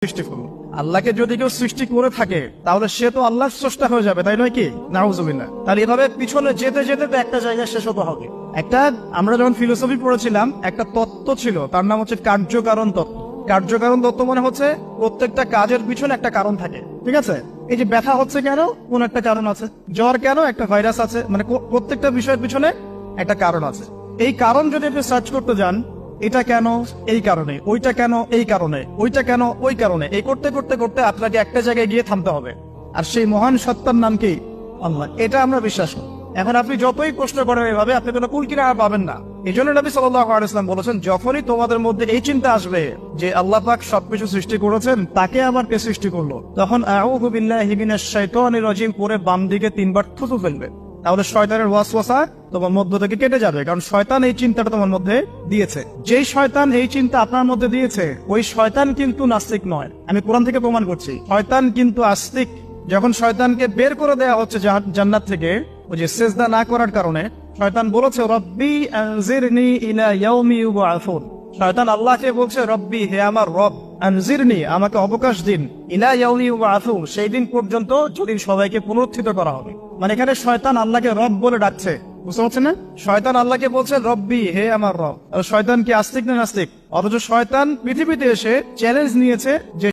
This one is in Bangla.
সৃষ্টি করলো। আল্লাহকে যদি কেউ সৃষ্টি করে থাকে তাহলে সে তো আল্লাহর স্রষ্টা হয়ে যাবে, তাই নয় কি? নাউজুবিল্লাহ। তাহলে এভাবে পিছনে যেতে যেতে তো একটা জায়গায় শেষ হতে হবে। একটা আমরা যখন ফিলোসফি পড়েছিলাম একটা তত্ত্ব ছিল, তার নাম হচ্ছে কার্যকারণ তত্ত্ব। কার্যকারণ তত্ত্ব মানে হচ্ছে প্রত্যেকটা কাজের পিছনে একটা কারণ থাকে, ঠিক আছে? এই যে ব্যথা হচ্ছে কেন, কোন একটা কারণ আছে। জ্বর কেন, একটা ভাইরাস আছে। মানে প্রত্যেকটা বিষয়ের পিছনে একটা কারণ আছে। এই কারণ যদি আপনি সার্চ করতে যান, এটা কেন এই কারণে, ওইটা কেন এই কারণে, ওইটা কেন ওই কারণে, এই করতে করতে করতে আপনাকে একটা জায়গায় গিয়ে থামতে হবে। আর সেই মহান সত্তার নাম কি? আল্লাহ। এটা আমরা বিশ্বাস করি। এখন আপনি যতই প্রশ্ন করেন এভাবে আপনি কোনো কুল কিনারা পাবেন না। এই জন্য নবী সাল্লাল্লাহু আলাইহি ওয়াসাল্লাম বলেছেন, যখনই তোমাদের মধ্যে এই চিন্তা আসবে যে আল্লাহ পাক সবকিছু সৃষ্টি করেছেন, তাকে আবার কে সৃষ্টি করলো, তখন আউযু বিল্লাহি মিনাশ শাইতানির রাজিম পরে বাম দিকে 3 বার থুতু ফেলবে। তাহলে শয়তানের ওয়াসওয়াসা তোমার মধ্য থেকে কেটে যাবে, কারণ শয়তান এই চিন্তাটা তোমার মধ্যে দিয়েছে। যেই শয়তান এই চিন্তা আপনার মধ্যে দিয়েছে, ওই শয়তান কিন্তু নাস্তিক নয়। আমি কোরআন থেকে প্রমাণ করছি, শয়তান কিন্তু আস্তিক। যখন শয়তানকে বের করে দেওয়া হচ্ছে জান্নাত থেকে, ওই যে সিজদা না করার কারণে, শয়তান বলেছে রব্বি আনজিরনি ইলা ইয়াউমি ইউবআসুন। শয়তান আল্লাহকে বলছে, রব্বি, হে আমার রব, আনজিরনি, আমাকে অবকাশ দিন, ইলা ইয়াউমি ইউবআসুন, সেই দিন পর্যন্ত যেদিন সবাইকে পুনরুত্থিত করা হবে। মানে এখানে শয়তান আল্লাহকে রব বলে ডাকছে, বুঝতে পারছেন না? শয়তান আল্লাহকে বলছে রব্বি, হে আমার রব। শয়তান কি আস্তিক না নাস্তিক? অথচ শয়তান পৃথিবীতে এসে চ্যালেঞ্জ নিয়েছে যে